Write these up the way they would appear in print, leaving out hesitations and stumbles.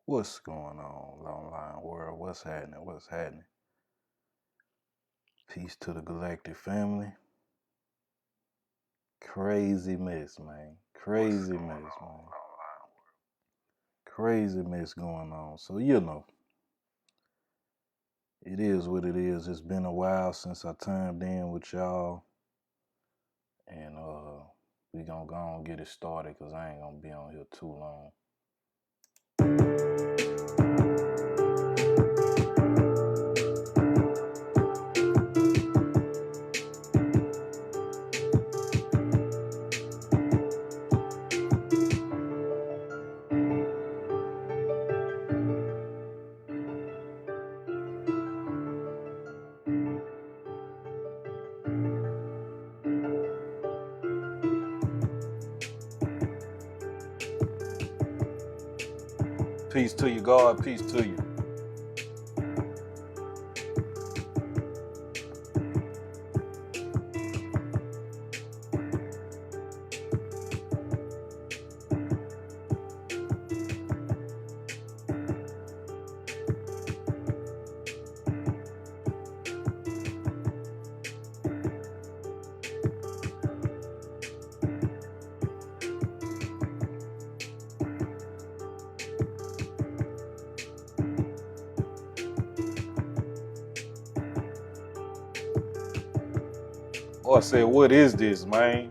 What's going on, Long Line World? What's happening? What's happening? Peace to the Galactic family. Crazy mess, man. Crazy mess, man. Crazy mess going on. So, it is what it is. It's been a while since I timed in with y'all. And we gonna go and get it started because I ain't gonna be on here too long. Peace to you, God. Peace to you. Oh, I said, what is this, man?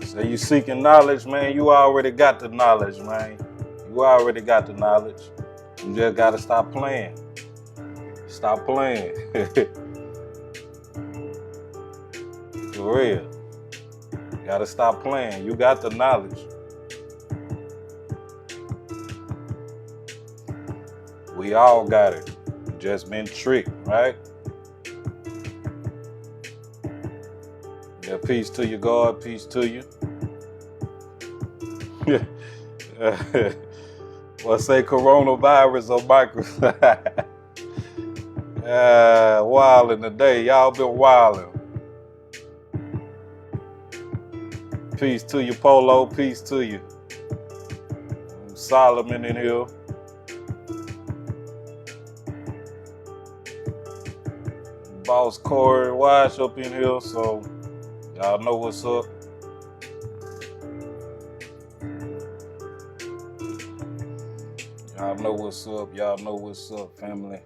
So you seeking knowledge, man. You already got the knowledge, man. You already got the knowledge. You just gotta stop playing. Stop playing. For real. You gotta stop playing. You got the knowledge. We all got it. Just been tricked, right? Yeah, peace to you, God. Peace to you. Well, say coronavirus or Microsoft. Wilding today. Y'all been wilding. Peace to you, Polo. Peace to you. Solomon in here. Boss Corey Wash up in here, so y'all know what's up. Y'all know what's up. Y'all know what's up, family.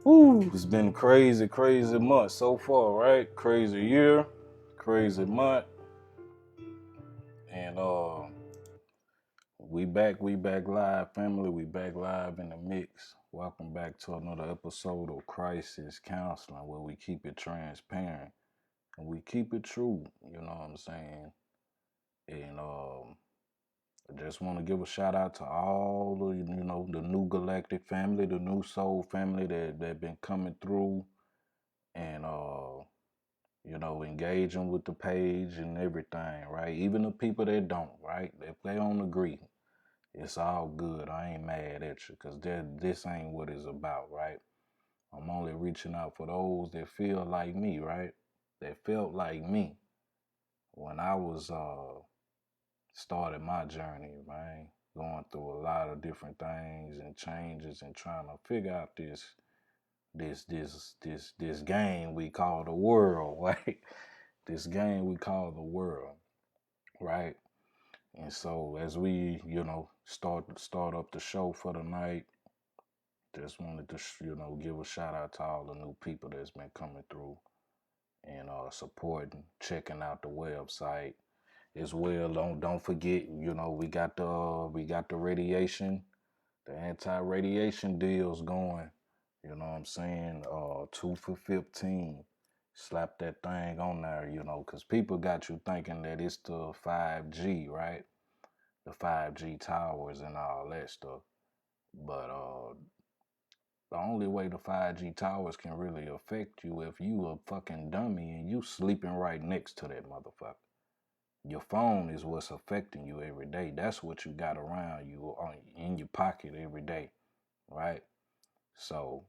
Woo, it's been crazy, crazy month so far, right? Crazy year, crazy month. And we back live, family. We back live in the mix. Welcome back to another episode of Crisis Counseling, where we keep it transparent and we keep it true. You know what I'm saying? And I just want to give a shout out to all the, the new Galactic family, the new Soul family that been coming through, and engaging with the page and everything, right? Even the people that don't, right? If they don't agree, it's all good. I ain't mad at you because this ain't what it's about, right? I'm only reaching out for those that feel like me, right? That felt like me when I was started my journey, man. Going through a lot of different things and changes and trying to figure out this game we call the world, right? This game we call the world, right? And so as we, start up the show for the night, just wanted to, give a shout out to all the new people that's been coming through and supporting, checking out the website as well. Don't forget, we got the radiation, the anti-radiation deals going. You know what I'm saying? 2 for 15. Slap that thing on there, because people got you thinking that it's the 5G, right? The 5G towers and all that stuff. But the only way the 5G towers can really affect you if you a fucking dummy and you sleeping right next to that motherfucker. Your phone is what's affecting you every day. That's what you got around you in your pocket every day, right? So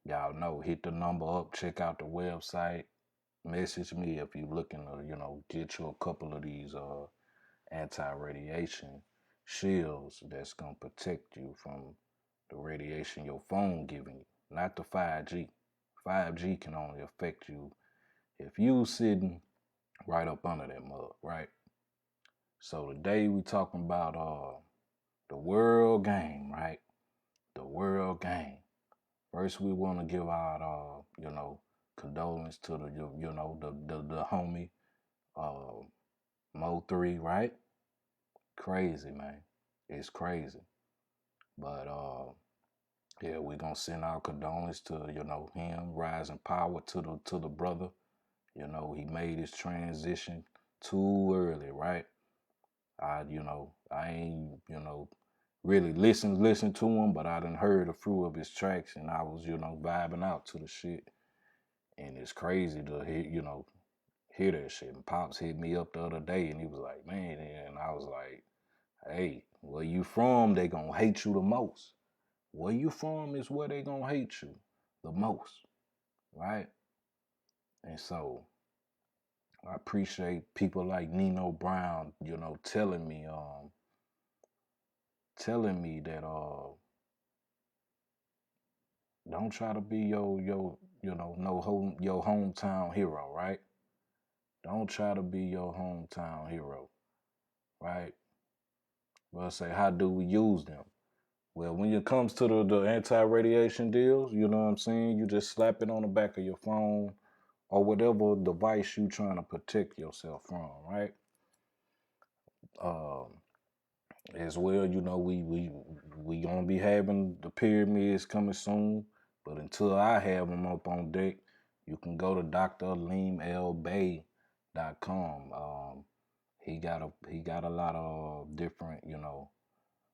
y'all know, hit the number up, check out the website, message me if you looking to, get you a couple of these anti-radiation shields that's gonna protect you from the radiation your phone giving you, not the 5G. 5G can only affect you if you sitting right up under that mug, right? So today we talking about the world game, right? The world game. First, we want to give out condolence to the homie uh Mo 3, right? Crazy, man. It's crazy. But yeah, we gonna send our condolence to, him, rising power to the brother. He made his transition too early, right? I ain't, really listen to him, but I done heard a few of his tracks and I was, vibing out to the shit. And it's crazy to hear that shit. And Pops hit me up the other day and he was like, man, and I was like, hey, where you from, they gonna hate you the most. Where you from is where they gonna hate you the most, right? And so I appreciate people like Nino Brown, telling me that don't try to be your hometown hero, right? Don't try to be your hometown hero, right? Well, say, how do we use them? Well, when it comes to the anti-radiation deals, you know what I'm saying? You just slap it on the back of your phone or whatever device you trying to protect yourself from, right? Um, as well, we gonna be having the pyramids coming soon, but until I have them up on deck, you can go to drleemlbay.com. He got a lot of different,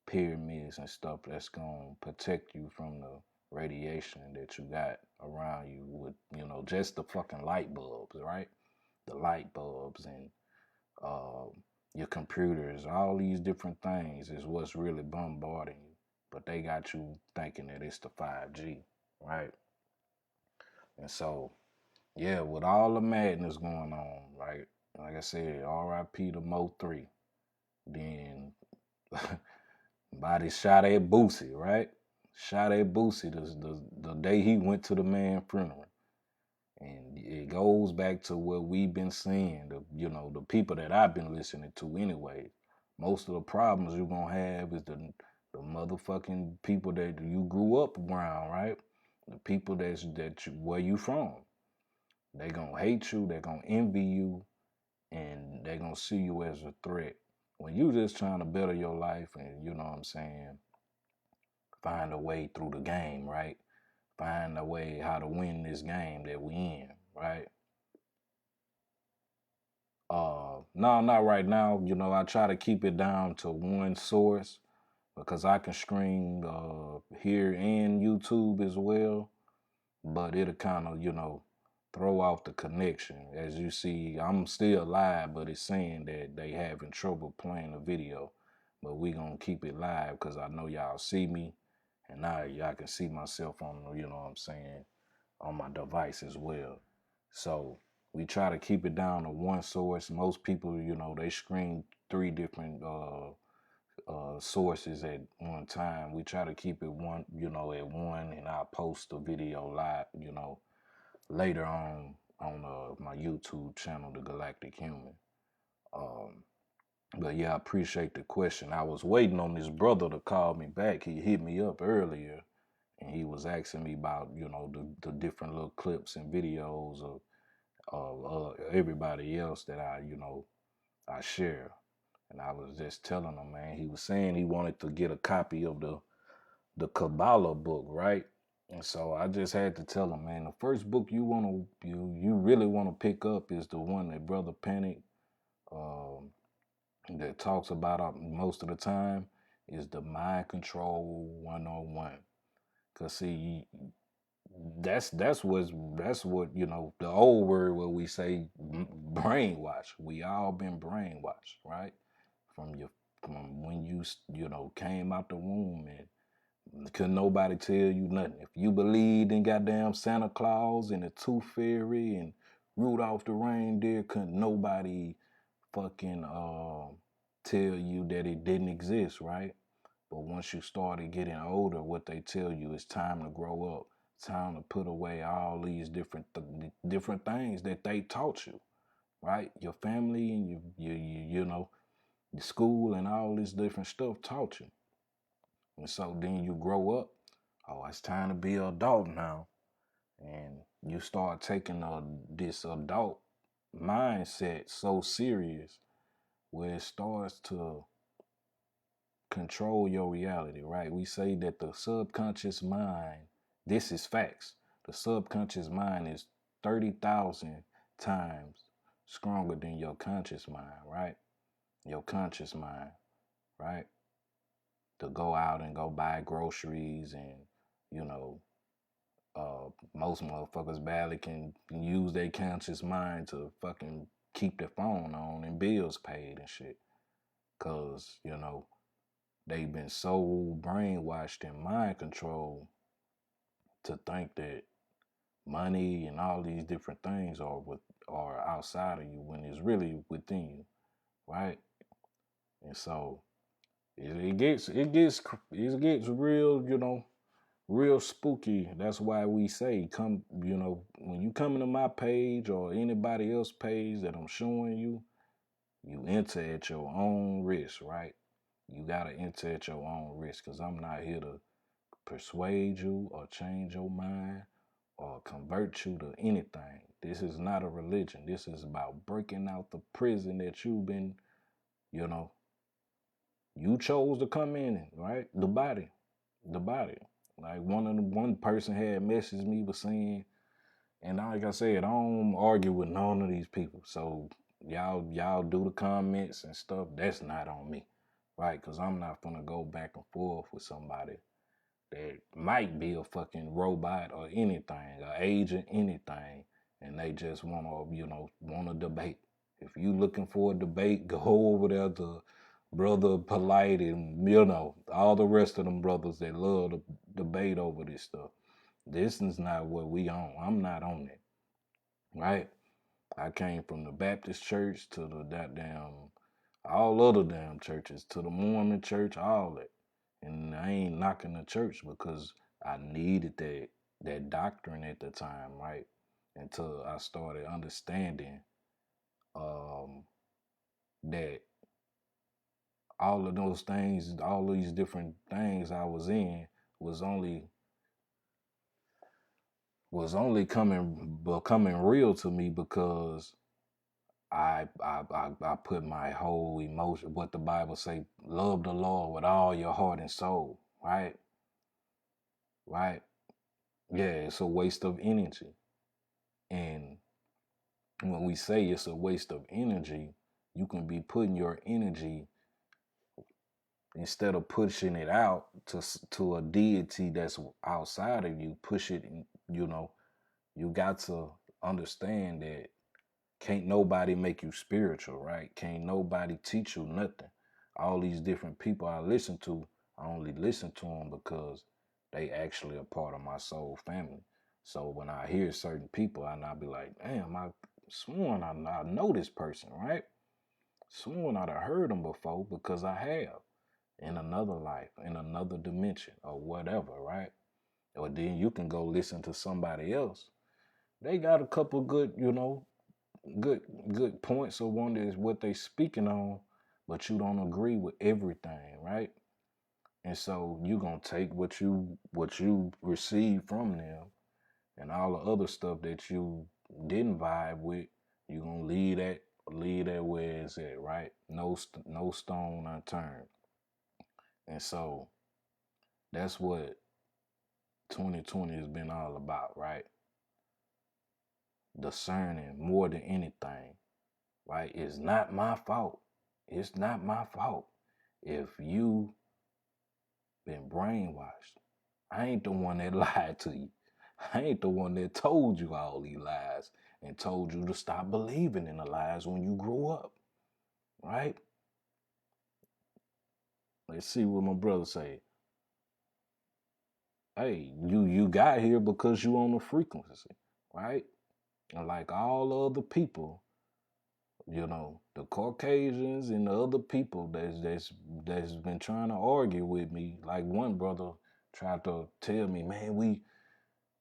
pyramids and stuff that's gonna protect you from the radiation that you got around you with, just the fucking light bulbs, right? The light bulbs and uh, your computers, all these different things is what's really bombarding you. But they got you thinking that it's the 5G, right? And so, yeah, with all the madness going on, right? Like I said, RIP to Mo 3. Then body shot at Boosie, right? Shot at Boosie the day he went to the man funeral. And it goes back to what we've been seeing, the people that I've been listening to anyway. Most of the problems you're gonna have is the motherfucking people that you grew up around, right? The people where you from. They gonna hate you, they gonna envy you, and they gonna see you as a threat. When you just trying to better your life and you know what I'm saying, find a way through the game, right? Find a way how to win this game that we in, right? No, not right now. I try to keep it down to one source because I can stream here and YouTube as well, but it'll kind of, throw off the connection. As you see, I'm still live, but it's saying that they having trouble playing the video. But we gonna keep it live because I know y'all see me, and now y'all can see myself on, you know what I'm saying, on my device as well. So we try to keep it down to one source. Most people, they screen three different sources at one time. We try to keep it one, at one, and I'll post the video live, later on my YouTube channel, The Galactic Human. Um, but yeah, I appreciate the question. I was waiting on this brother to call me back. He hit me up earlier and he was asking me about, the different little clips and videos of everybody else that I share. And I was just telling him, man, he was saying he wanted to get a copy of the Kabbalah book, right? And so I just had to tell him, man, the first book you really want to pick up is the one that Brother Panic um, that talks about most of the time is the Mind Control 101. Cause see, that's what the old word what we say brainwash. We all been brainwashed, right? From your from when you came out the womb and couldn't nobody tell you nothing. If you believed in goddamn Santa Claus and the Tooth Fairy and Rudolph the reindeer, couldn't nobody fucking tell you that it didn't exist, right? But once you started getting older, what they tell you is time to grow up, time to put away all these different things that they taught you, right? Your family and your school and all this different stuff taught you. And so then you grow up. Oh, it's time to be an adult now, and you start taking this adult mindset so serious where it starts to control your reality, right? We say that the subconscious mind, this is facts. The subconscious mind is 30,000 times stronger than your conscious mind, right? Your conscious mind, right? To go out and go buy groceries and, you know, most motherfuckers barely can use their conscious mind to fucking keep their phone on and bills paid and shit. Cause, they've been so brainwashed and mind controlled to think that money and all these different things are outside of you when it's really within you, right? And so it gets real, real spooky. That's why we say come, when you come into my page or anybody else's page that I'm showing you, you enter at your own risk, right? You gotta enter at your own risk because I'm not here to persuade you or change your mind or convert you to anything. This is not a religion. This is about breaking out the prison that you've been, you know, you chose to come in, right? The body. The body. Like one person had messaged me was saying, and like I said, I don't argue with none of these people. So y'all do the comments and stuff. That's not on me, right? Because I'm not gonna go back and forth with somebody that might be a fucking robot or anything, or agent, anything, and they just want to debate. If you looking for a debate, go over there to Brother Polite and all the rest of them brothers that love to debate over this stuff. This is not what we on. I'm not on it, right? I came from the Baptist church to the goddamn all other damn churches, to the Mormon church, all that. And I ain't knocking the church because I needed that doctrine at the time, right? Until I started understanding that all of those things, all these different things I was in was only becoming real to me because I put my whole emotion, what the Bible say, love the Lord with all your heart and soul, right? Right? Yeah, it's a waste of energy. And when we say it's a waste of energy, you can be putting your energy, instead of pushing it out to a deity that's outside of you, push it in, you got to understand that can't nobody make you spiritual, right? Can't nobody teach you nothing. All these different people I listen to, I only listen to them because they actually are part of my soul family. So when I hear certain people, and I'll be like, damn, I sworn I know this person, right? Sworn I'd have heard them before because I have in another life, in another dimension, or whatever, right? Or then you can go listen to somebody else. They got a couple good, good good points of one is what they speaking on, but you don't agree with everything, right? And so you gonna take what you receive from them and all the other stuff that you didn't vibe with. You gonna leave that where it's at, right? No stone unturned. And so that's what 2020 has been all about, right? Discerning more than anything, right? It's not my fault. It's not my fault if you been brainwashed. I ain't the one that lied to you. I ain't the one that told you all these lies and told you to stop believing in the lies when you grew up, right? Let's see what my brother say. Hey, you got here because you on the frequency, right? And like all other people, the Caucasians and the other people that's been trying to argue with me. Like one brother tried to tell me, man,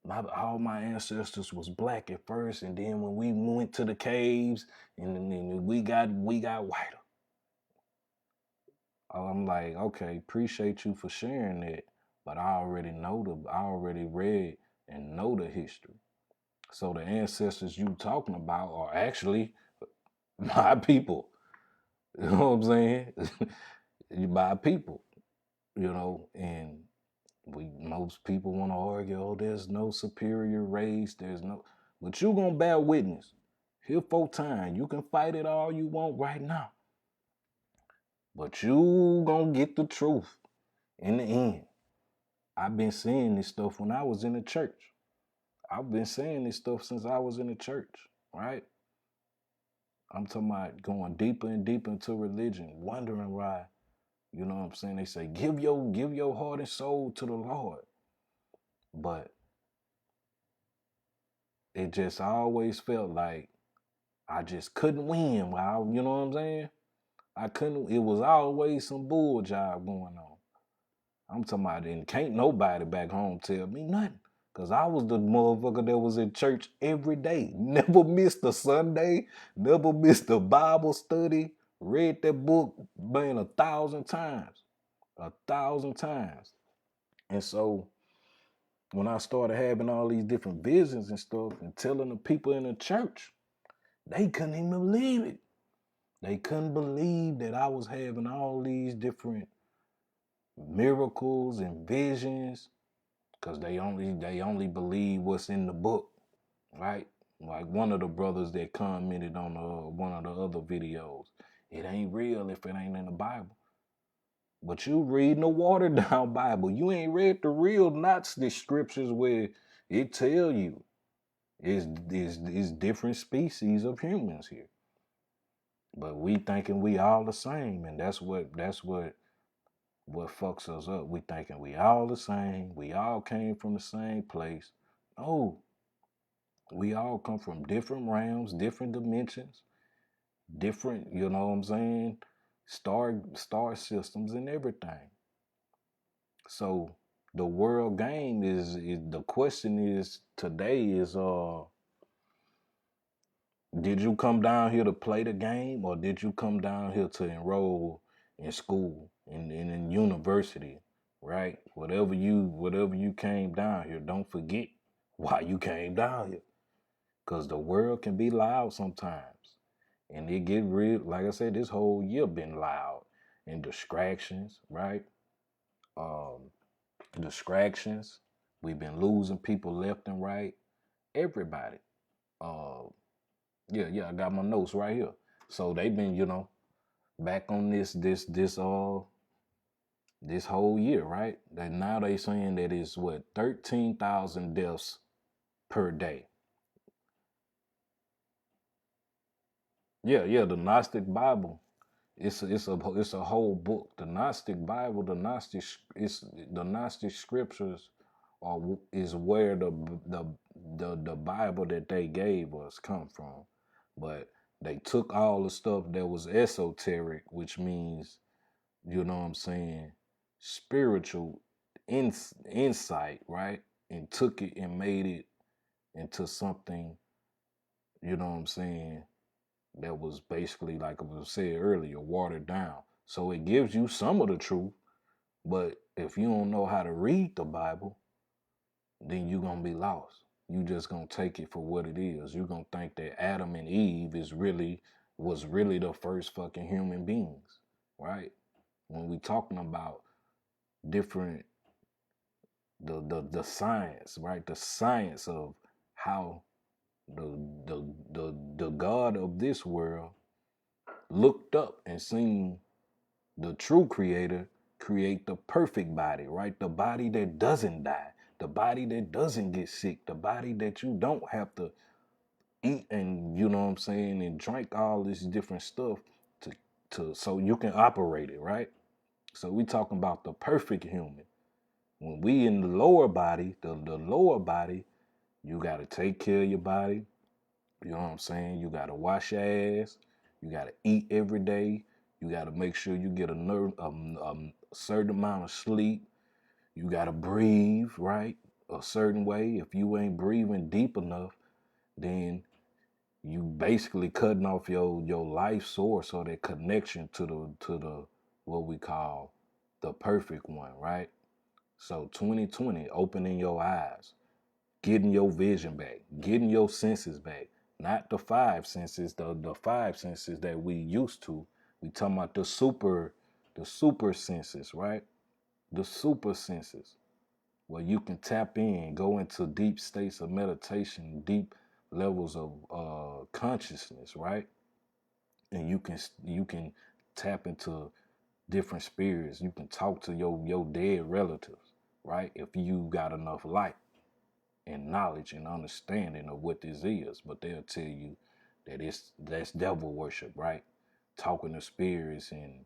all my ancestors was black at first, and then when we went to the caves, and then we got whiter. I'm like, okay, appreciate you for sharing that, but I already read and know the history. So the ancestors you talking about are actually my people. You know what I'm saying? My people. And most people want to argue, oh, there's no superior race, but you gonna bear witness. Here for time. You can fight it all you want right now. But you gonna get the truth in the end. I've been saying this stuff when I was in the church. I've been saying this stuff since I was in the church, right? I'm talking about going deeper and deeper into religion, wondering why, you know what I'm saying? They say, give your heart and soul to the Lord. But it just always felt like I just couldn't win. You know what I'm saying? I couldn't. It was always some bull job going on. I'm talking about, and can't nobody back home tell me nothing. Because I was the motherfucker that was in church every day. Never missed a Sunday. Never missed a Bible study. Read that book, man, 1,000 times. 1,000 times. And so when I started having all these different visions and stuff and telling the people in the church, they couldn't even believe it. They couldn't believe that I was having all these different miracles and visions because they only believe what's in the book, right? Like one of the brothers that commented on one of the other videos, it ain't real if it ain't in the Bible. But you reading the watered down Bible. You ain't read the real Nazi scriptures where it tell you it's different species of humans here. But we thinking we all the same, and that's what fucks us up. We thinking we all the same. We all came from the same place. No, we all come from different realms, different dimensions, different. You know what I'm saying? Star systems and everything. So the world game is the question is today is did you come down here to play the game, or did you come down here to enroll in school, in university, right? Whatever you came down here, don't forget why you came down here. Because the world can be loud sometimes. And it get real, like I said, this whole year been loud. And distractions, right? Um, distractions. We've been losing people left and right. Everybody. Uh, yeah, I got my notes right here. So they've been, back on this whole year, right? That now they saying that it's what 13,000 deaths per day. Yeah, the Gnostic Bible. It's a whole book. The Gnostic Bible, the Gnostic scriptures is where the Bible that they gave us come from. But they took all the stuff that was esoteric, which means, you know what I'm saying, spiritual insight, right? And took it and made it into something, you know what I'm saying, that was basically, like I was said earlier, watered down. So it gives you some of the truth, but if you don't know how to read the Bible, then you're gonna be lost. You just gonna take it for what it is. You're gonna think that Adam and Eve was really the first fucking human beings, right? When we talking about different the science, right? The science of how the the God of this world looked up and seen the true creator create the perfect body, right? The body that doesn't die, the body that doesn't get sick, the body that you don't have to eat and you know what I'm saying and drink all this different stuff to so you can operate it, right? So we talking about the perfect human. When we in the lower body, the lower body, you gotta take care of your body. You know what I'm saying? You gotta wash your ass. You gotta eat every day. You gotta make sure you get a certain amount of sleep. You gotta breathe right a certain way. If you ain't breathing deep enough, then you basically cutting off your life source or that connection to the what we call the perfect one, right? So 2020, opening your eyes, getting your vision back, getting your senses back. Not the five senses, the five senses that we used to. We talking about the super senses, right? The super senses where you can tap in, go into deep states of meditation, deep levels of consciousness, right? And you can tap into different spirits. You can talk to your dead relatives, right? If you got enough light and knowledge and understanding of what this is, but they'll tell you that that's devil worship, right? Talking to spirits and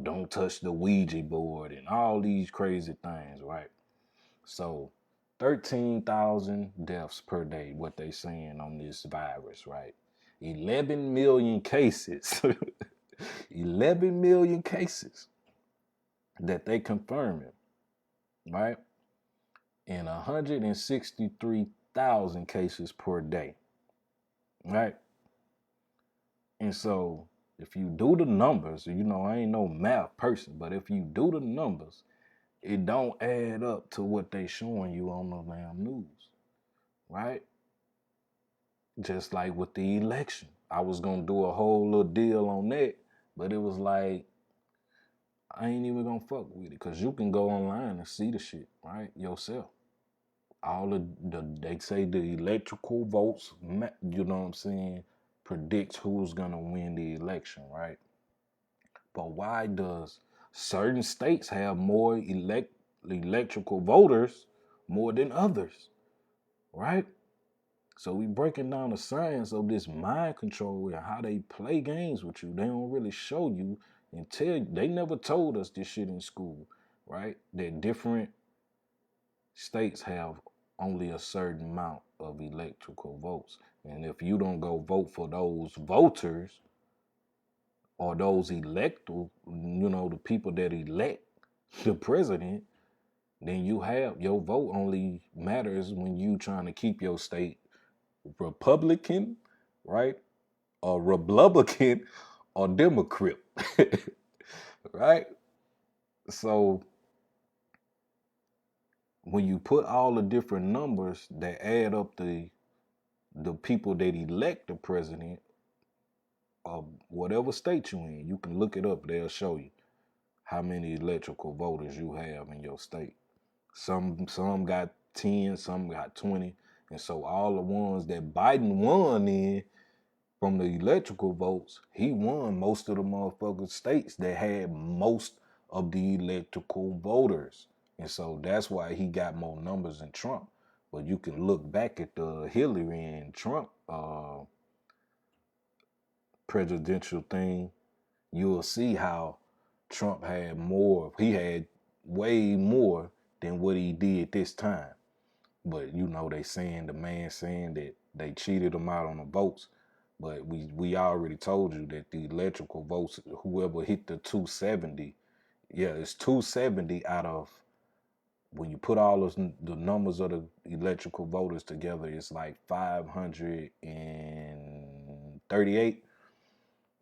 don't touch the Ouija board and all these crazy things, right? So 13,000 deaths per day, what they saying on this virus, right? 11 million cases. 11 million cases that they confirming, right? And 163,000 cases per day, right? And so if you do the numbers, I ain't no math person, but if you do the numbers, it don't add up to what they showing you on the damn news, right? Just like with the election. I was going to do a whole little deal on that, but it was like, I ain't even going to fuck with it because you can go online and see the shit, right? Yourself. All they say the electrical votes, you know what I'm saying, predicts who's going to win the election, right? But why does certain states have more electrical voters more than others, right? So we breaking down the science of this mind control and how they play games with you. They don't really show you and tell you. They never told us this shit in school, right? That different states have only a certain amount of electrical votes. And if you don't go vote for those voters or those electoral, the people that elect the president, then your vote only matters when you trying to keep your state Republican, right? Or Republican or Democrat, right? So when you put all the different numbers that add up the people that elect the president of whatever state you in, you can look it up. They'll show you how many electrical voters you have in your state. Some got 10, some got 20. And so all the ones that Biden won in from the electrical votes, he won most of the motherfucking states that had most of the electrical voters. And so that's why he got more numbers than Trump. But you can look back at the Hillary and Trump presidential thing, you'll see how Trump had more. He had way more than what he did this time. But they saying the man saying that they cheated him out on the votes. But we already told you that the electrical votes, whoever hit the 270, yeah, it's 270 out of, when you put all the numbers of the electrical voters together, it's like 538.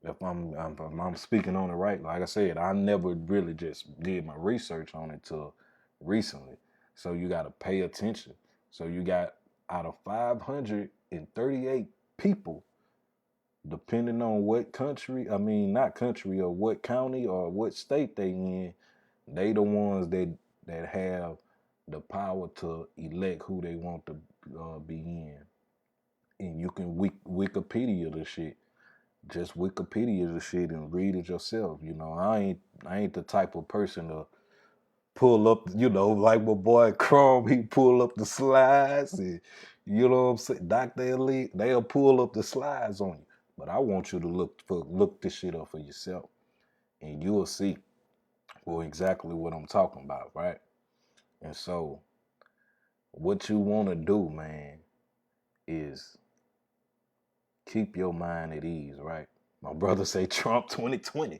If I'm speaking on it right, like I said, I never really just did my research on it till recently. So you got to pay attention. So you got, out of 538 people, depending on what country, I mean not country, or what county or what state they in, they the ones that have the power to elect who they want to be in. And you can Wikipedia the shit. just Wikipedia the shit and read it yourself. You know, I ain't the type of person to pull up, you know, like my boy Chrome, he pull up the slides and you know what I'm saying? Dr. Elite, they'll pull up the slides on you. But I want you to look this shit up for yourself. And you'll see well exactly what I'm talking about, right? And so what you want to do, man, is keep your mind at ease, right? My brother say Trump 2020.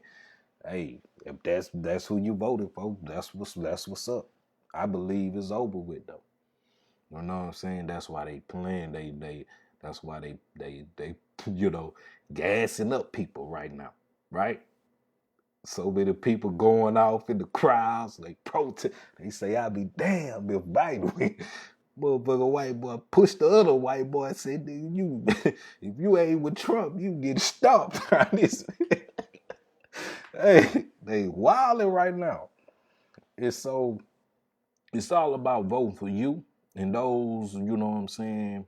Hey, if that's who you voted for, that's what's up. I believe it's over with though. You know what I'm saying? That's why they playing. That's why they you know gassing up people right now, right? So many people going off in the crowds, they protest. They say, "I'll be damned if Biden win." Motherfucker, white boy push the other white boy and say, "Nigga, you if you ain't with Trump, you get stomped." Hey, they wilding right now. It's so it's all about voting for you and those, you know what I'm saying,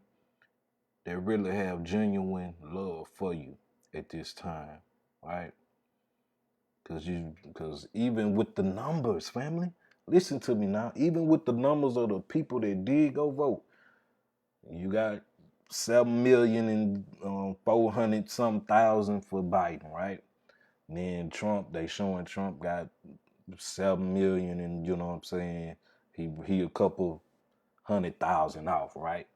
that really have genuine love for you at this time, right? Because even with the numbers, family, listen to me now. Even with the numbers of the people that did go vote, you got 7,000,000 and 400 some thousand for Biden, right? And then Trump, they showing Trump got 7,000,000 and you know what I'm saying. He a couple 100,000 off, right?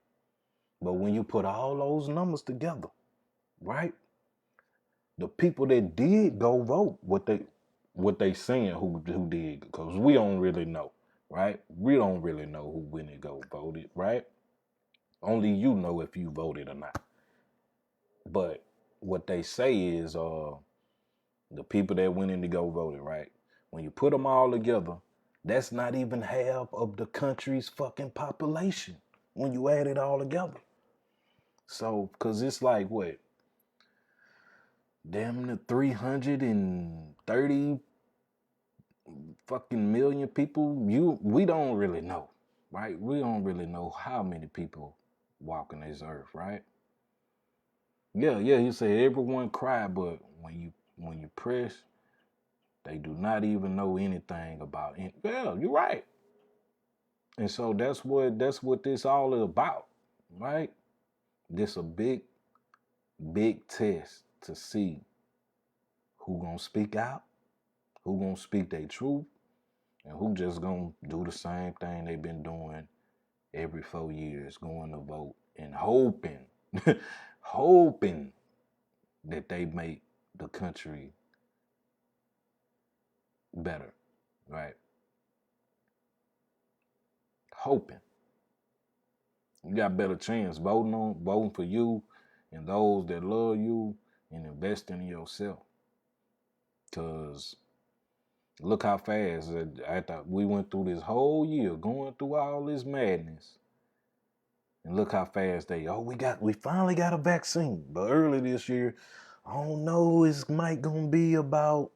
But when you put all those numbers together, right? The people that did go vote, what they saying who did, because we don't really know, right? We don't really know who went and go voted, right? Only you know if you voted or not. But what they say is the people that went in to go voted, right? When you put them all together, that's not even half of the country's fucking population when you add it all together. So, because it's like what? Damn near 330 fucking million people. We don't really know, right? We don't really know how many people walking this earth, right? Yeah, you say everyone cry, but when you press, they do not even know anything about it. Yeah, you're right. And so that's what this all is about, right? This a big test to see who gonna speak out, who gonna speak their truth, and who just gonna do the same thing they've been doing every 4 years, going to vote and hoping that they make the country better, right? Hoping. You got a better chance voting for you and those that love you and investing in yourself. Cause look how fast after we went through this whole year, going through all this madness. And look how fast we finally got a vaccine. But early this year, I don't know, it's might gonna be about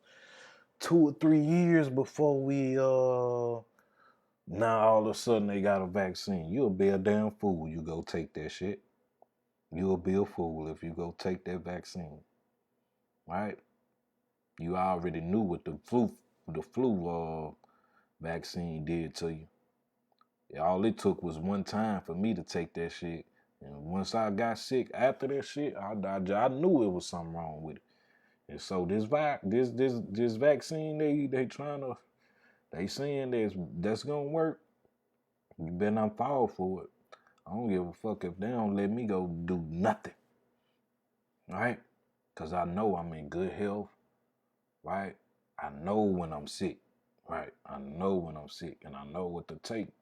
2 or 3 years before we now all of a sudden they got a vaccine. You'll be a damn fool. You go take that shit. You'll be a fool if you go take that vaccine. Right? You already knew what the flu vaccine did to you. All it took was one time for me to take that shit. And once I got sick after that shit, I knew it was something wrong with it. And so this vaccine they saying that's gonna work. You better not fall for it. I don't give a fuck if they don't let me go do nothing. Right? Cause I know I'm in good health. Right? I know when I'm sick. Right? I know when I'm sick and I know what to take.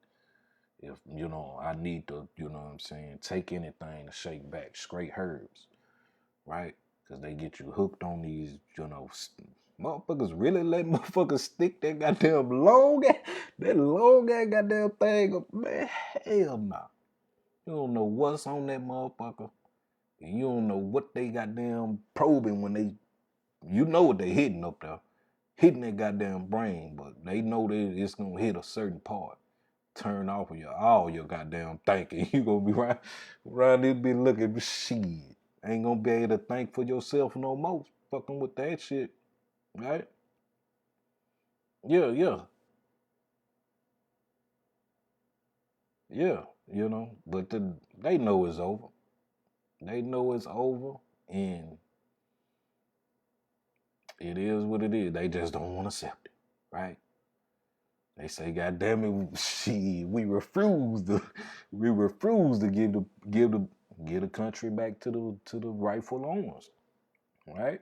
If I need to, what I'm saying, take anything to shake back, straight herbs, right? Because they get you hooked on these, motherfuckers really let motherfuckers stick that long ass goddamn thing up, man. Hell no. You don't know what's on that motherfucker. And you don't know what they goddamn probing when you know what they hitting up there. Hitting that goddamn brain, but they know that it's gonna hit a certain part. Turn off all your goddamn thinking. You gonna be right around this be looking shit. Ain't gonna be able to think for yourself no more. Fucking with that shit, right? Yeah, yeah, yeah. But they know it's over. They know it's over, and it is what it is. They just don't want to accept it, right? They say, "God damn it, she, we refuse to give the country back to the rightful owners, right?"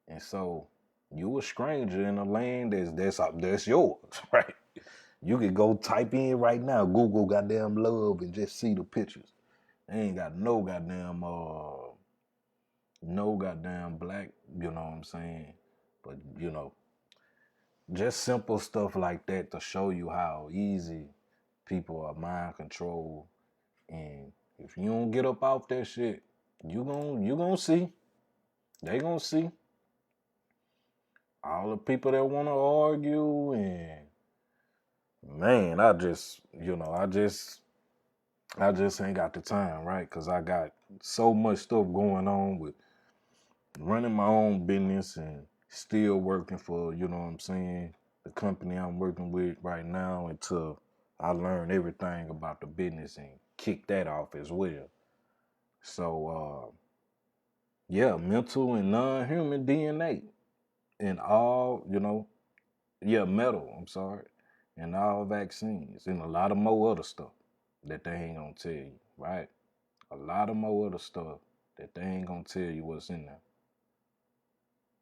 And so you a stranger in a land that's yours, right? You could go type in right now, Google goddamn love, and just see the pictures. They ain't got no goddamn black, you know what I'm saying? But just simple stuff like that to show you how easy people are mind controlled. And if you don't get up off that shit, you gonna see. They gonna see all the people that wanna argue. And man, I just ain't got the time, right? Cause I got so much stuff going on with running my own business and still working for, you know what I'm saying, the company I'm working with right now until I learn everything about the business and kick that off as well. So yeah, mental and non-human DNA and all, yeah, metal, I'm sorry, and all vaccines and a lot of more other stuff that they ain't gonna tell you, right? A lot of more other stuff that they ain't gonna tell you what's in there.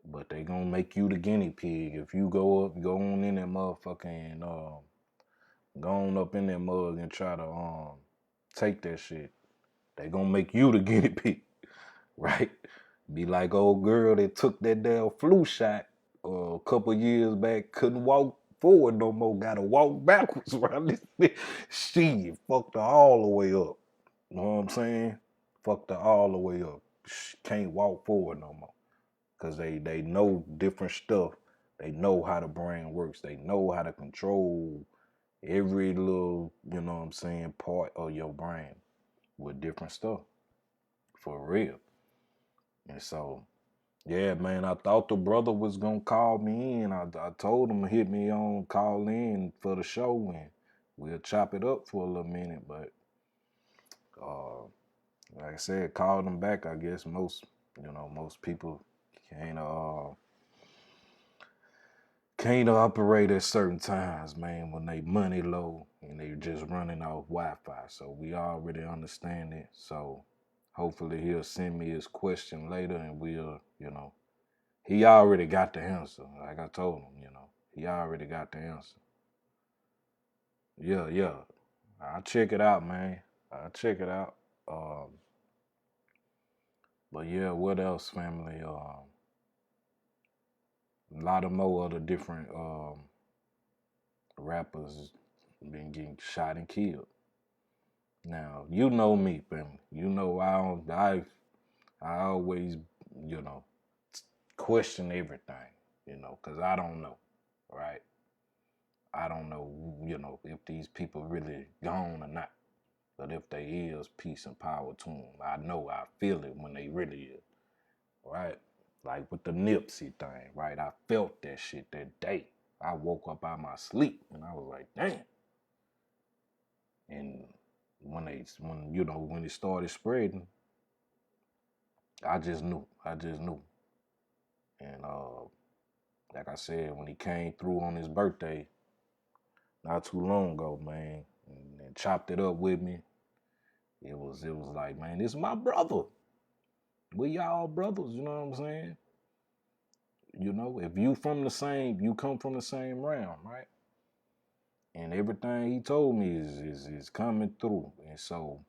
But they gonna make you the guinea pig if you go on in that motherfucker and go on up in that mug and try to take that shit. They gonna make you the guinea pig, right? Be like old girl that took that damn flu shot a couple years back, couldn't walk forward no more, gotta walk backwards around this thing. She fucked her all the way up. You know what I'm saying? Fucked her all the way up. She can't walk forward no more. Cause they know different stuff. They know how the brain works. They know how to control every little, you know what I'm saying, part of your brain with different stuff. For real. And so, yeah, man, I thought the brother was gonna call me in. I told him to hit me on, call in for the show, and we'll chop it up for a little minute. But uh, like I said, called him back. I guess most people can't can't operate at certain times, man, when they money low and they just running off Wi-Fi. So we already understand it. So hopefully he'll send me his question later and he already got the answer. Like I told him, he already got the answer. Yeah, yeah. I'll check it out, man. I'll check it out. Um, but yeah, what else, family? A lot of more other different rappers been getting shot and killed. Now, you know me, family. You know I always, you know, question everything, because I don't know, right? I don't know, if these people really gone or not. But if they is, peace and power to them. I know I feel it when they really is, right? Like with the Nipsey thing, right? I felt that shit that day. I woke up out of my sleep and I was like, damn. And when it started spreading, I just knew. I just knew. And like I said, when he came through on his birthday, not too long ago, man, and chopped it up with me, it was like, man, this is my brother. We y'all brothers, you know what I'm saying? If you come from the same realm, right? And everything he told me is coming through. And so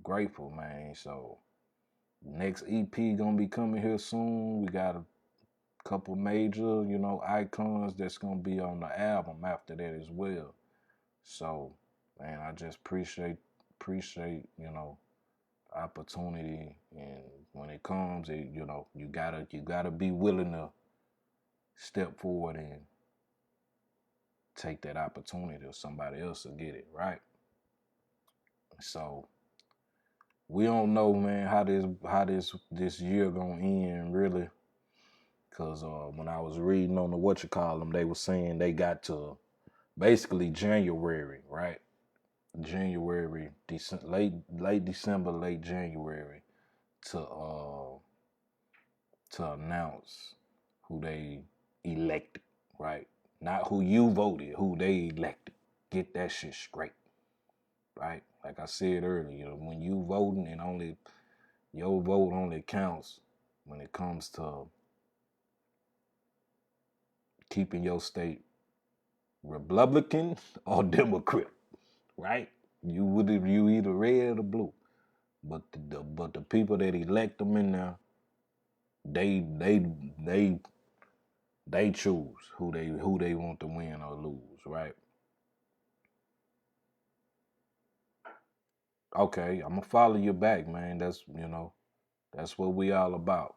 grateful, man. So next EP gonna be coming here soon. We got a couple major, icons that's gonna be on the album after that as well. So, man, I just appreciate, opportunity, and when it comes, you gotta be willing to step forward and take that opportunity, or somebody else will get it, right? So, we don't know, man, how this year gonna end really. Cause when I was reading on the what you call them, they were saying they got to basically January, right? January, late December, late January to announce who they elected, right? Not who you voted, who they elected. Get that shit straight, right? Like I said earlier, when you voting and only your vote only counts when it comes to keeping your state Republican or Democrat, right? You either red or blue. But the people that elect them in there, they they they they choose who they want to win or lose, right? Okay, I'm gonna follow you back, man. That's what we all about.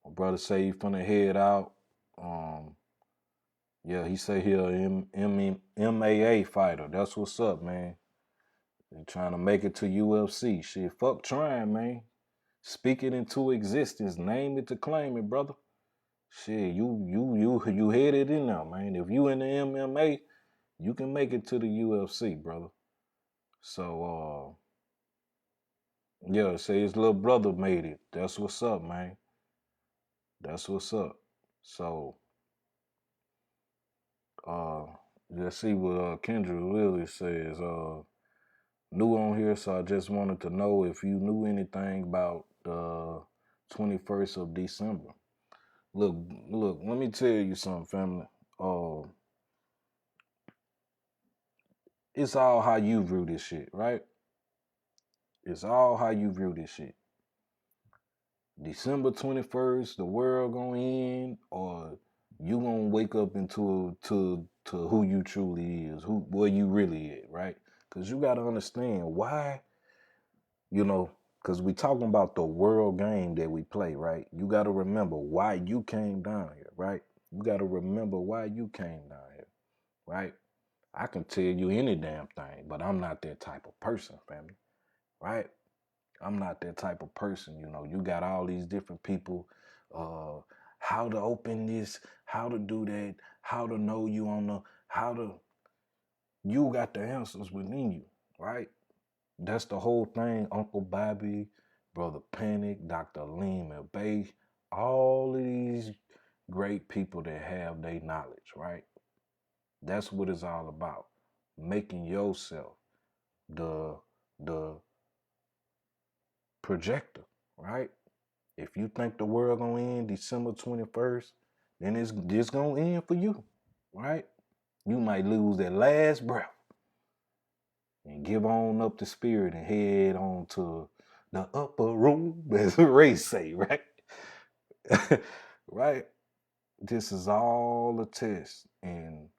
My brother say he finna head out. Um, yeah, he say he a MAA fighter. That's what's up, man. He trying to make it to UFC. Shit, fuck trying, man. Speak it into existence. Name it to claim it, brother. Shit, you headed in there, man. If you in the MMA, you can make it to the UFC, brother. So yeah, say his little brother made it. That's what's up, man. That's what's up. So uh let's see what Kendra Lilly says. New on here, so I just wanted to know if you knew anything about the 21st of December. Look, look, let me tell you something, family. Uh it's all how you view this shit, right? It's all how you view this shit. December 21st, the world gonna end, or you gonna wake up into to who you truly is, where you really at, right? Because you gotta understand why, because we talking about the world game that we play, right? You gotta remember why you came down here, right? You gotta remember why you came down here, right? I can tell you any damn thing, but I'm not that type of person, family, right? I'm not that type of person. You got all these different people, uh, how to open this, how to do that, how to know you on the, you got the answers within you, right? That's the whole thing. Uncle Bobby, Brother Panic, Dr. Lehman Bay, all of these great people that have their knowledge, right? That's what it's all about. Making yourself the the projector, right? If you think the world gonna end December 21st, then it's just gonna end for you, right? You might lose that last breath and give on up the spirit and head on to the upper room, as Ray say, right? Right? This is all a test, and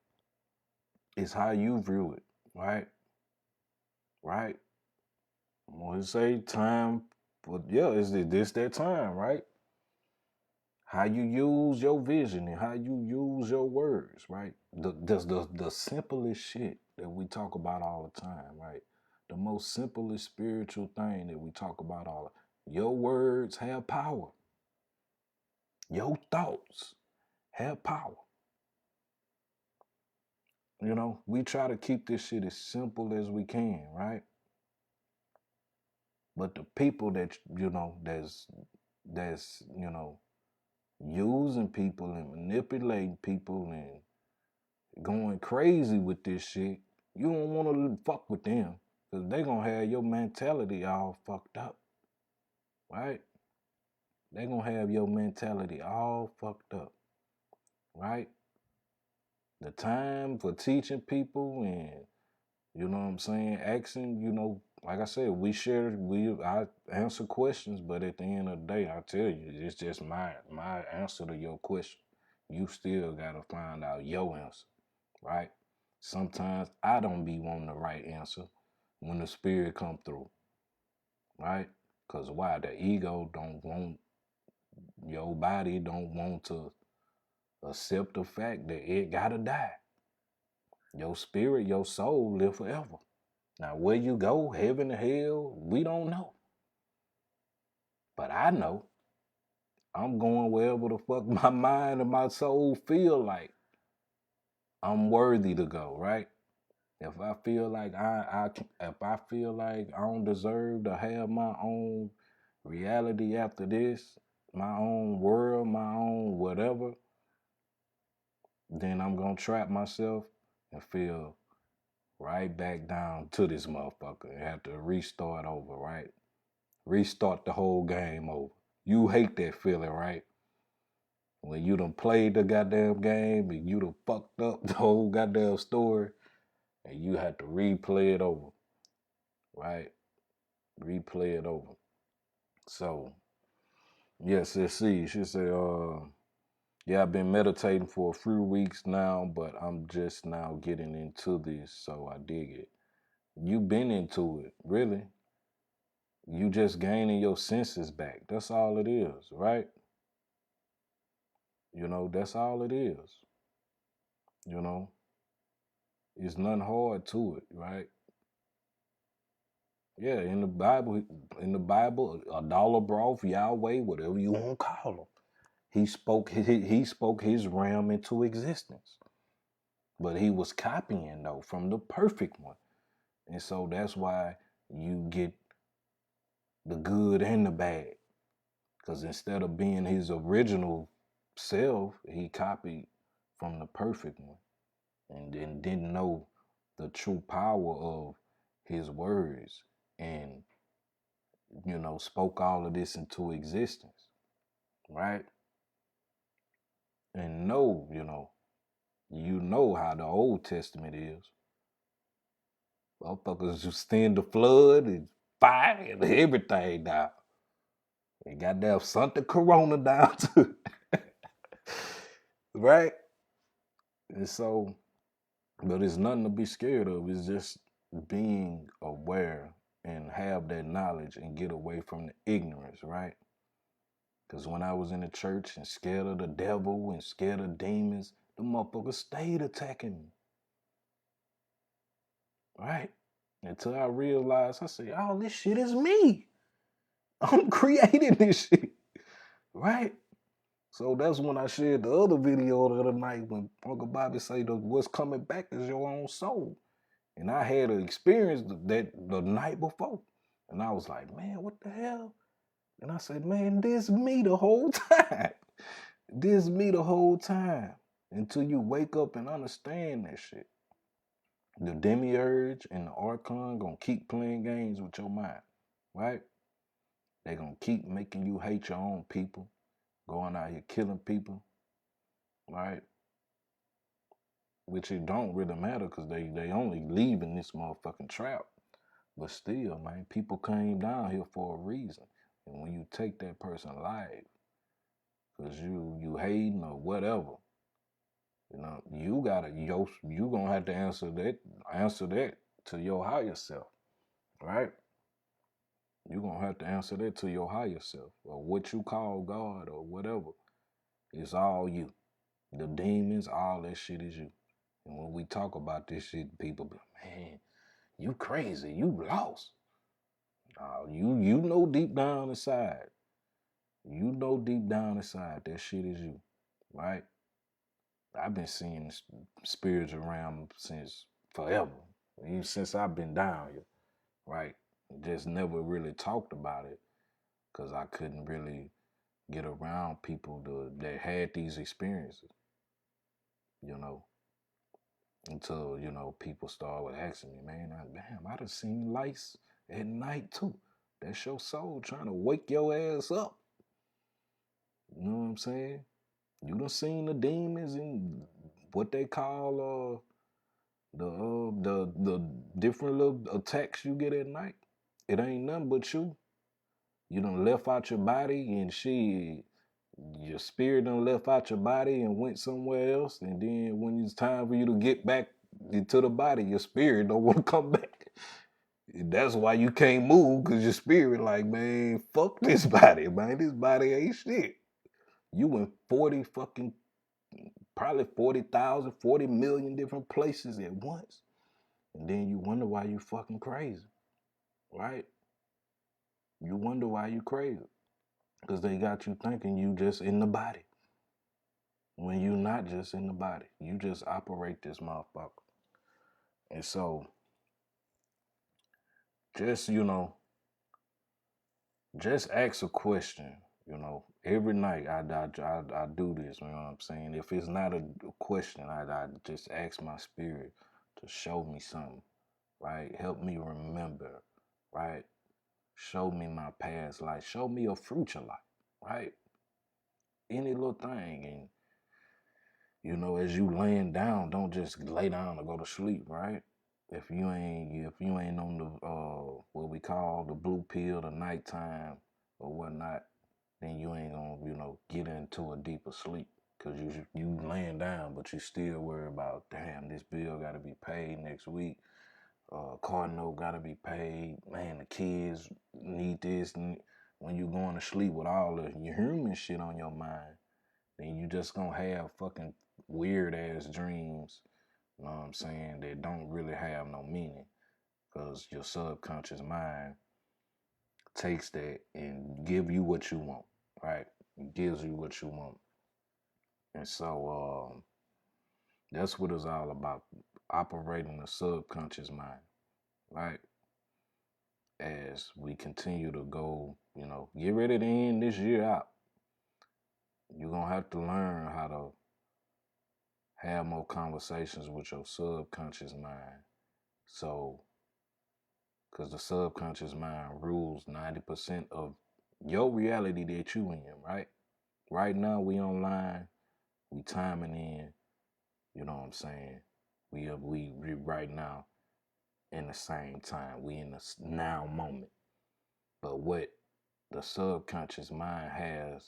it's how you view it, right? Right? I'm gonna say time, but yeah, is this that time, right? How you use your vision and how you use your words, right? The simplest shit that we talk about all the time, right? The most simplest spiritual thing that we talk about all the your words have power. Your thoughts have power. We try to keep this shit as simple as we can, right? But the people that's using people and manipulating people and going crazy with this shit, you don't want to fuck with them because they going to have your mentality all fucked up, right? They going to have your mentality all fucked up, right? The time for teaching people and, you know what I'm saying, asking, like I said, I answer questions, but at the end of the day, I tell you, it's just my answer to your question. You still got to find out your answer, right? Sometimes I don't be wanting the right answer when the spirit come through, right? Because why? The ego don't want, your body don't want to accept the fact that it gotta die. Your spirit, your soul live forever. Now where you go, heaven or hell, we don't know. But I know I'm going wherever the fuck my mind and my soul feel like I'm worthy to go, right? If I feel like if I feel like I don't deserve to have my own reality after this, my own world, my own whatever, then I'm gonna trap myself and feel right back down to this motherfucker and have to restart over, right? Restart the whole game over. You hate that feeling, right? When you done played the goddamn game and you done fucked up the whole goddamn story and you had to replay it over, right? Replay it over. So, yes, see, she said, yeah, I've been meditating for a few weeks now, but I'm just now getting into this, so I dig it. You've been into it, really. You just gaining your senses back. That's all it is, right? That's all it is. You know, it's nothing hard to it, right? Yeah, in the Bible, a dollar broth, Yahweh, whatever you want to call him. He spoke his realm into existence. But he was copying though from the perfect one. And so that's why you get the good and the bad. Because instead of being his original self, he copied from the perfect one and then didn't know the true power of his words and, spoke all of this into existence, right? And you know how the Old Testament is. Motherfuckers just stand the flood and fire and everything down. They got that Santa Corona down too. Right? And so, but it's nothing to be scared of. It's just being aware and have that knowledge and get away from the ignorance, right? Because when I was in the church and scared of the devil and scared of demons, the motherfuckers stayed attacking me, right? Until I realized, I said, oh, this shit is me. I'm creating this shit, right? So that's when I shared the other video the other night when Uncle Bobby said, what's coming back is your own soul. And I had an experience that the night before. And I was like, man, what the hell? And I said, man, this me the whole time. This me the whole time. Until you wake up and understand that shit. The demiurge and the archon gonna keep playing games with your mind, right? They gonna keep making you hate your own people, going out here killing people, right? Which it don't really matter because they only leaving this motherfucking trap. But still, man, people came down here for a reason. And when you take that person alive, because you hating or whatever, you gonna have to answer that to your higher self, right? You gonna have to answer that to your higher self or what you call God or whatever. It's all you. The demons, all that shit is you. And when we talk about this shit, people be, man, you crazy, you lost. You know deep down inside. You know deep down inside that shit is you, right? I've been seeing spirits around since forever, even since I've been down here, right? Just never really talked about it because I couldn't really get around people that had these experiences, you know, until, people started asking me, man, I done seen lights at night too. That's your soul trying to wake your ass up. You know what I'm saying? You done seen the demons and what they call the different little attacks you get at night. It ain't nothing but you. You done left out your body and your spirit done left out your body and went somewhere else. And then when it's time for you to get back into the body, your spirit don't want to come back. That's why you can't move, because your spirit like, man, fuck this body, man. This body ain't shit. You in 40 fucking, probably 40,000, 40 million different places at once. And then you wonder why you fucking crazy, right? You wonder why you crazy. Because they got you thinking you just in the body. When you not just in the body. You just operate this motherfucker. And so just, just ask a question. Every night I do this, you know what I'm saying? If it's not a question, I just ask my spirit to show me something, right? Help me remember, right? Show me my past life. Show me a future life, right? Any little thing. And, as you laying down, don't just lay down or go to sleep, right? If you ain't on the what we call the blue pill, the nighttime or whatnot, then you ain't gonna, get into a deeper sleep. Cause you laying down, but you still worry about, damn, this bill gotta be paid next week. Car note gotta be paid. Man, the kids need this. And when you going to sleep with all the your human shit on your mind, then you just gonna have fucking weird ass dreams. You know what I'm saying? That don't really have no meaning, because your subconscious mind takes that and give you what you want, right? It gives you what you want. And so that's what it's all about, operating the subconscious mind, right? As we continue to go, get ready to end this year out. You're going to have to learn how to have more conversations with your subconscious mind. So, because the subconscious mind rules 90% of your reality that you in, right? Right now, we online, we timing in, you know what I'm saying? We right now in the same time. We in the now moment. But what the subconscious mind has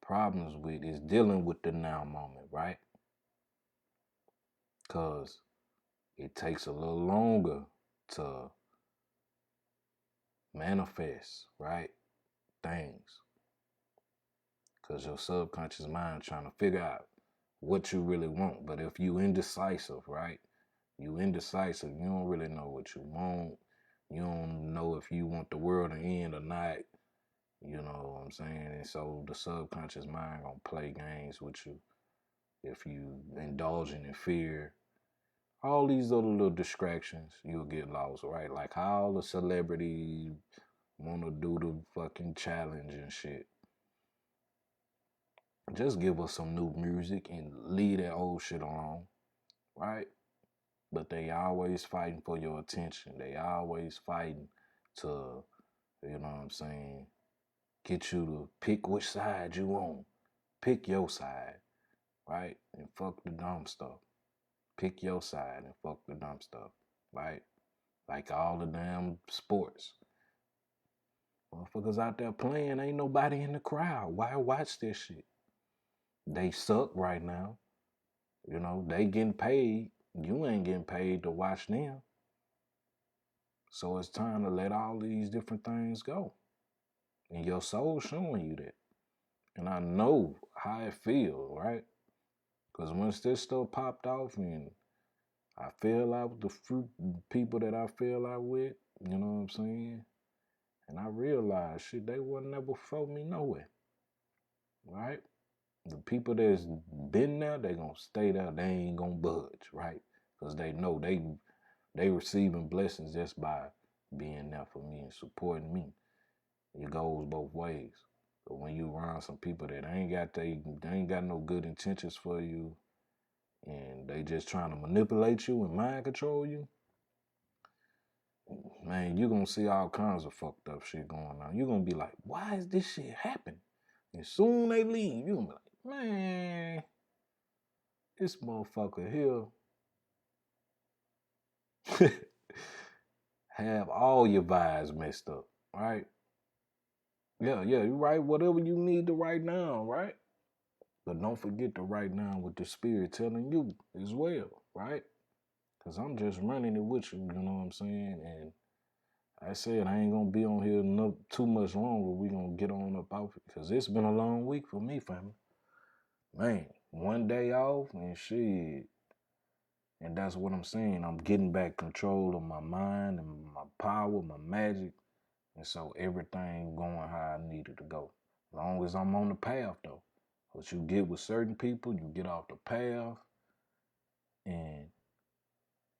problems with is dealing with the now moment, right? Because it takes a little longer to manifest, right? Things. Because your subconscious mind trying to figure out what you really want. But if you indecisive, right? You indecisive, you don't really know what you want. You don't know if you want the world to end or not. You know what I'm saying? And so the subconscious mind gonna play games with you. If you indulging in fear, all these other little distractions, you'll get lost, right? Like how the celebrity wanna do the fucking challenge and shit. Just give us some new music and leave that old shit alone, right? But they always fighting for your attention. They always fighting to, you know what I'm saying, get you to pick which side you on. Pick your side, right? And fuck the dumb stuff. Pick your side and fuck the dumb stuff, right? Like all the damn sports. Motherfuckers out there playing, ain't nobody in the crowd. Why watch this shit? They suck right now. They getting paid. You ain't getting paid to watch them. So it's time to let all these different things go. And your soul showing you that. And I know how it feels, right? Because once this stuff popped off and I fell out with the fruit people that I fell out with, you know what I'm saying? And I realized, shit, they wasn't never for me nowhere, right? The people that's been there, they gonna stay there. They ain't gonna budge, right? Because they know they receiving blessings just by being there for me and supporting me. It goes both ways. But when you around some people that they ain't got no good intentions for you, and they just trying to manipulate you and mind control you, man, you're gonna see all kinds of fucked up shit going on. You're gonna be like, why is this shit happening? And soon they leave, you're gonna be like, man, this motherfucker here have all your vibes messed up, right? Yeah, you write whatever you need to write down, right? But don't forget to write down what the spirit telling you as well, right? Because I'm just running it with you, you know what I'm saying? And I said I ain't gonna be on here too much longer. We gonna get on up out because it's been a long week for me, family. Man, one day off and shit, and that's what I'm saying. I'm getting back control of my mind and my power, my magic, and so everything going how I needed to go. long as I'm on the path though. But you get with certain people, you get off the path and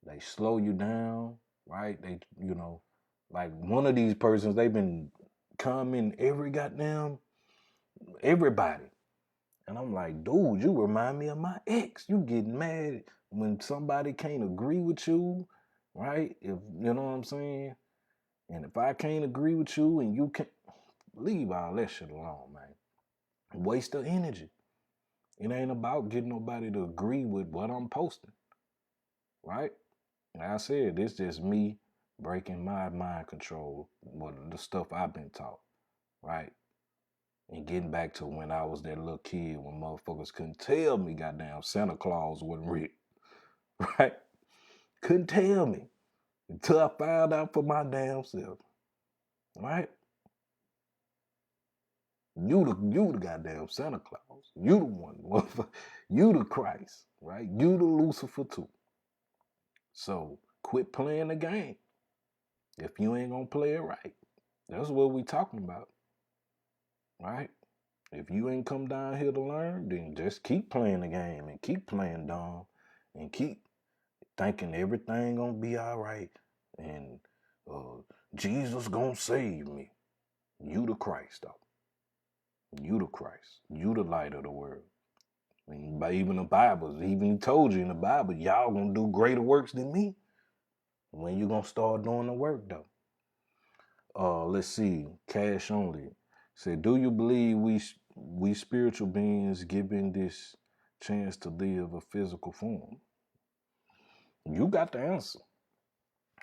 they slow you down, right? They, like one of these persons, they've been coming everybody. And I'm like, dude, you remind me of my ex. You get mad when somebody can't agree with you, right? If you know what I'm saying? And if I can't agree with you and you can't, leave all that shit alone, man. Waste of energy. It ain't about getting nobody to agree with what I'm posting, right? Like I said, it's just me breaking my mind control, what the stuff I've been taught, right? And getting back to when I was that little kid when motherfuckers couldn't tell me goddamn Santa Claus wasn't real, right? Couldn't tell me until I found out for my damn self, right? You the goddamn Santa Claus. You the one, you the Christ, right? You the Lucifer too. So quit playing the game if you ain't gonna play it right. That's what we talking about, right? If you ain't come down here to learn, then just keep playing the game and keep playing dumb and keep thinking everything gonna be all right and uh, Jesus gonna save me. You the Christ, though. You the Christ. You the light of the world. And by even the Bible, even he told you in the Bible, y'all gonna do greater works than me. When you gonna start doing the work, though? Let's see. Cash only said, "Do you believe we spiritual beings given this chance to live a physical form?" You got the answer,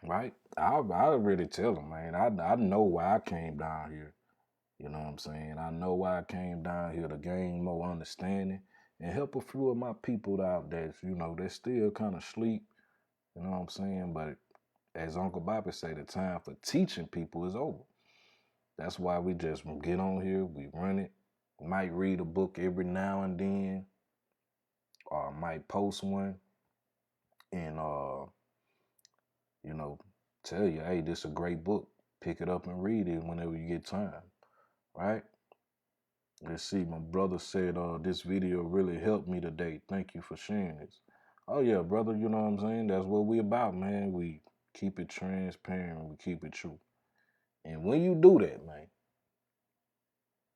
right? I already tell them, man. I know why I came down here. You know what I'm saying? I know why I came down here to gain more understanding and help a few of my people out that's, they're still kind of sleep. You know what I'm saying? But as Uncle Bobby say, the time for teaching people is over. That's why we just get on here, we run it. Might read a book every now and then, or might post one and you know, tell you, hey, this is a great book. Pick it up and read it whenever you get time. Right? Let's see, my brother said this video really helped me today. Thank you for sharing this. Oh yeah, brother, you know what I'm saying? That's what we about, man. We keep it transparent, we keep it true. And when you do that, man,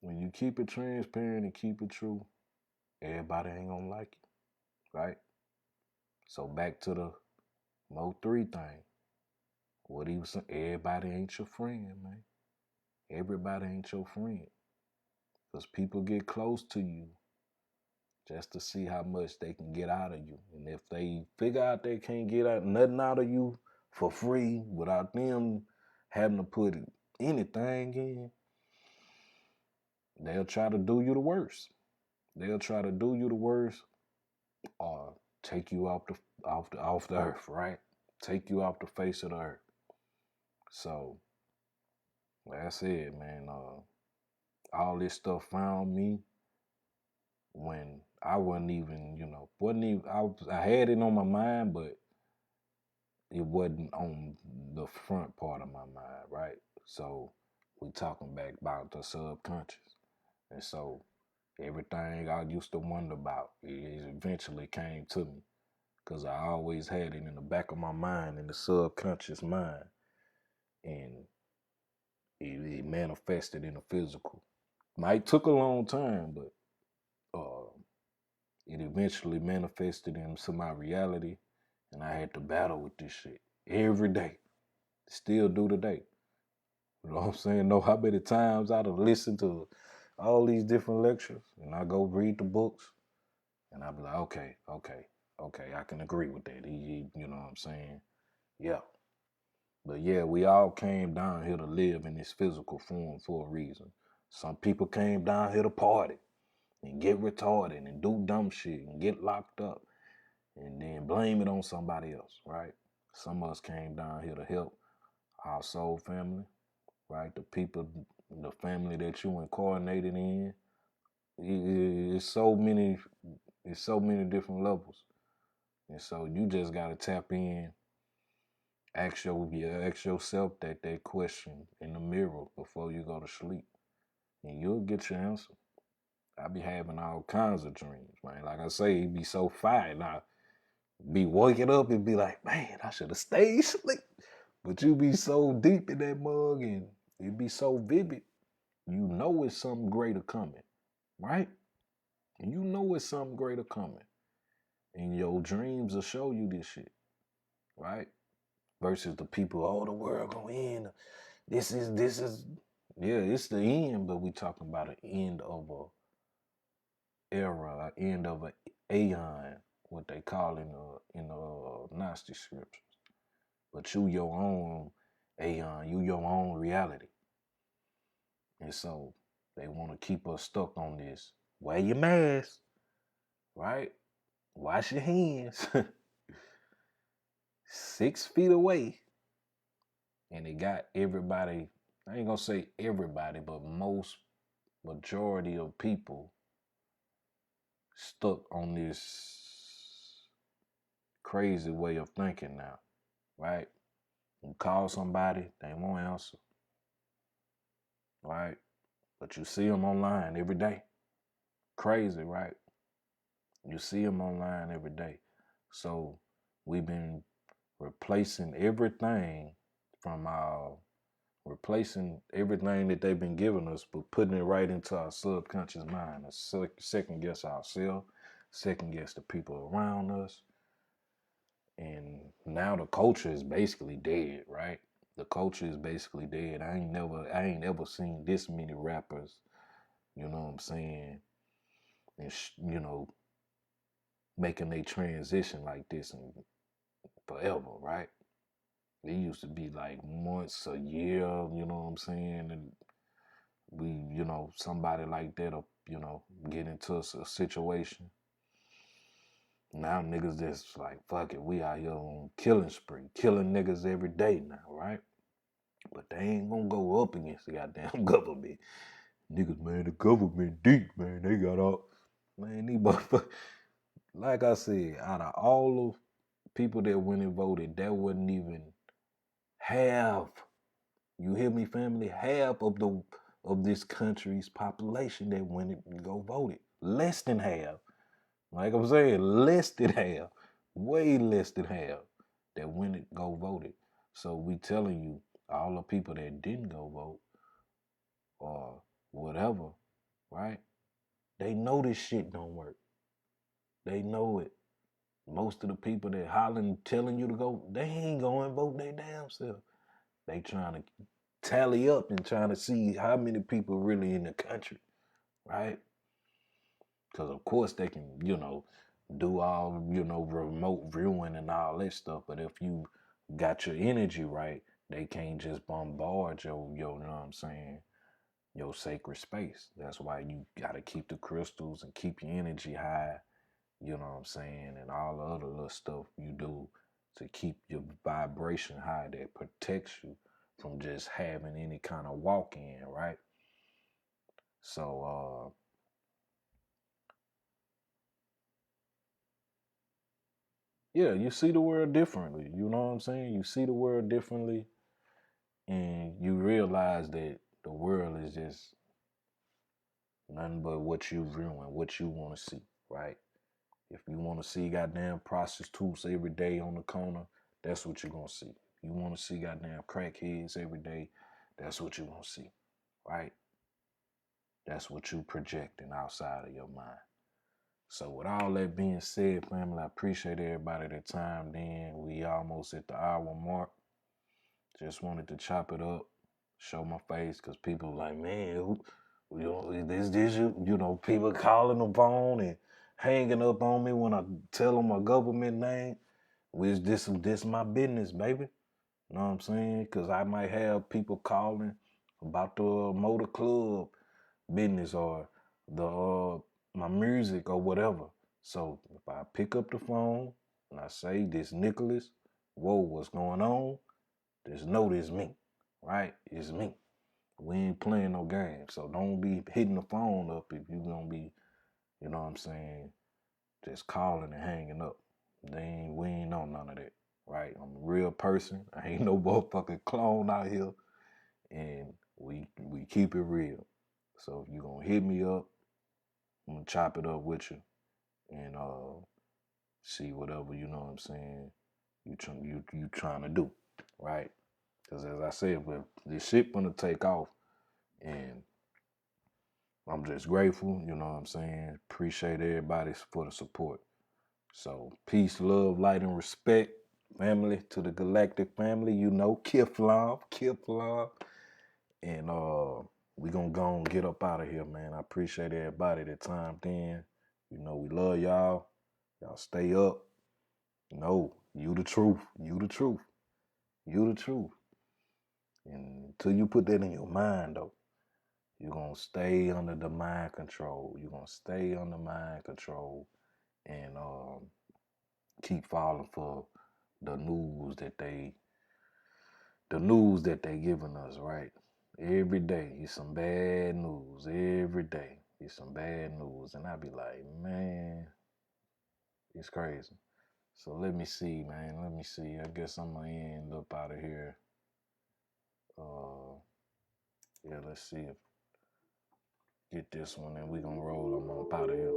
when you keep it transparent and keep it true, everybody ain't gonna like it, right? So back to the Mo3 thing. What he was saying, everybody ain't your friend, man. Everybody ain't your friend. Because people get close to you just to see how much they can get out of you. And if they figure out they can't get nothing out of you for free without them having to put anything in, they'll try to do you the worst. They'll try to do you the worst or take you off the earth, right? Take you off the face of the earth. So, like I said, man, all this stuff found me when I wasn't even, I had it on my mind, but it wasn't on the front part of my mind, right? So we talking back about the subconscious. And so everything I used to wonder about, it eventually came to me because I always had it in the back of my mind, in the subconscious mind. And it manifested in the physical. Might took a long time, but it eventually manifested into my reality, and I had to battle with this shit every day. Still do today. You know what I'm saying? Know how many times I'd have listened to all these different lectures, and I go read the books, and I'd be like, okay, I can agree with that. You know what I'm saying? Yeah. But yeah, we all came down here to live in this physical form for a reason. Some people came down here to party and get retarded and do dumb shit and get locked up and then blame it on somebody else, right? Some of us came down here to help our soul family, right? The people, the family that you incarnated in. It's so many different levels. And so you just gotta tap in, ask yourself that question in the mirror before you go to sleep. and you'll get your answer. I be having all kinds of dreams, man. Like I say, it be so fire. Now, be waking up and be like, man, I should have stayed asleep. But you be so deep in that mug and it be so vivid. You know it's something greater coming, right? You know it's something greater coming. And your dreams will show you this shit, right? Versus the people, oh, the world gonna end. This is yeah, it's the end, but we talking about an end of a era, an end of an aeon, what they call in the Gnostic scriptures. But you your own aeon, you your own reality. And so they want to keep us stuck on this. Wear your mask, right? Wash your hands. 6 feet away. And it got everybody, I ain't gonna say everybody, but most majority of people stuck on this crazy way of thinking now, right? You call somebody, they won't answer, right? But you see them online every day. Crazy, right? You see them online every day. So we've been replacing everything from our replacing everything that they've been giving us, but putting it right into our subconscious mind. Second guess ourselves, second guess the people around us. And now the culture is basically dead, right? The culture is basically dead. I ain't ever seen this many rappers, you know what I'm saying, and making a transition like this and forever, right? It used to be like months, a year, you know what I'm saying, and somebody like that'll, get into a situation. Now niggas just like, fuck it, we out here on killing spree, killing niggas every day now, right? But they ain't gonna go up against the goddamn government. Niggas, man, the government deep, man. They got all, man, these motherfuckers. Like I said, out of all of people that went and voted, that wasn't even half. You hear me, family? Half of this country's population that went and go voted. Less than half. Like I'm saying, less than half. Way less than half that went and go voted. So we telling you, all the people that didn't go vote or whatever, right? They know this shit don't work. They know it. Most of the people that hollering telling you to go, they ain't going to vote their damn self. They trying to tally up and trying to see how many people really in the country, right? Because of course they can, do all, remote viewing and all that stuff. But if you got your energy right, they can't just bombard your, you know what I'm saying, your sacred space. That's why you got to keep the crystals and keep your energy high, you know what I'm saying, and all the other little stuff you do to keep your vibration high that protects you from just having any kind of walk in, right? So, yeah, you see the world differently. You know what I'm saying? You see the world differently and you realize that the world is just nothing but what you viewing, what you want to see, right? If you want to see goddamn prostitutes every day on the corner, that's what you're going to see. If you want to see goddamn crackheads every day, that's what you're going to see, right? That's what you projecting outside of your mind. So with all that being said, family, I appreciate everybody that timed in. We almost at the hour mark. Just wanted to chop it up, show my face, because people like, man, this, people calling the phone and hanging up on me when I tell them my government name. Which this my business, baby. You know what I'm saying? Because I might have people calling about the motor club business or the my music or whatever. So if I pick up the phone and I say, this Nicholas, whoa, what's going on? Just know this me, right? It's me. We ain't playing no games. So don't be hitting the phone up if you gonna be, you know what I'm saying, just calling and hanging up. We ain't on none of that, right? I'm a real person. I ain't no motherfucking clone out here, and we keep it real. So if you're gonna hit me up, I'm gonna chop it up with you and see whatever, you know what I'm saying, you trying to do, right? Because as I said, well, this shit gonna take off, and I'm just grateful, you know what I'm saying. Appreciate everybody for the support. So peace, love, light, and respect, family, to the Galactic family. You know, Kiflam, Kiflam, and we gonna go and get up out of here, man. I appreciate everybody that timed in. You know, we love y'all. Y'all stay up. No, you the truth. You the truth. You the truth. And until you put that in your mind, though, you're going to stay under the mind control. You're going to stay under mind control and keep falling for the news that they giving us, right? Every day, it's some bad news. Every day, it's some bad news. And I be like, man, it's crazy. So let me see, man. Let me see. I guess I'm going to end up out of here. Yeah, let's see if get this one and we gonna roll them up out of here.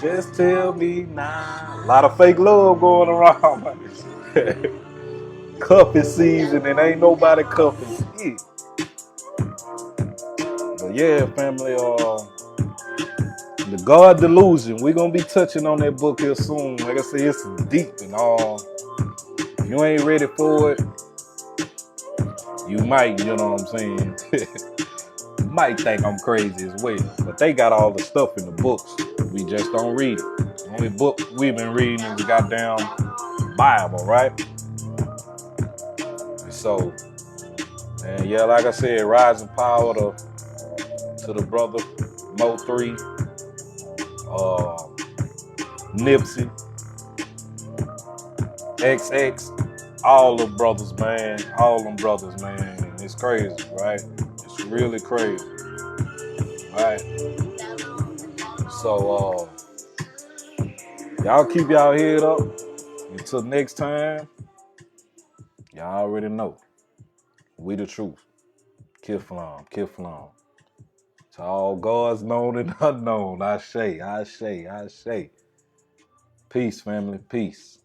Just tell me now. A lot of fake love going around. Cuffing season and ain't nobody cuffing shit. But yeah, family, the God Delusion. We're gonna be touching on that book here soon. Like I said, it's deep and all. If you ain't ready for it, you might, you know what I'm saying? You might think I'm crazy as well. But they got all the stuff in the books. We just don't read it. The only book we've been reading is the goddamn Bible, right? And so, and yeah, like I said, rising power to the brother Mo 3, Nipsey, XX, all the brothers, man. All them brothers, man. It's crazy, right? It's really crazy, right? So, y'all keep y'all head up. Until next time, y'all already know. We the truth. Kiflam, Kiflam. To all gods known and unknown. I say. Peace, family. Peace.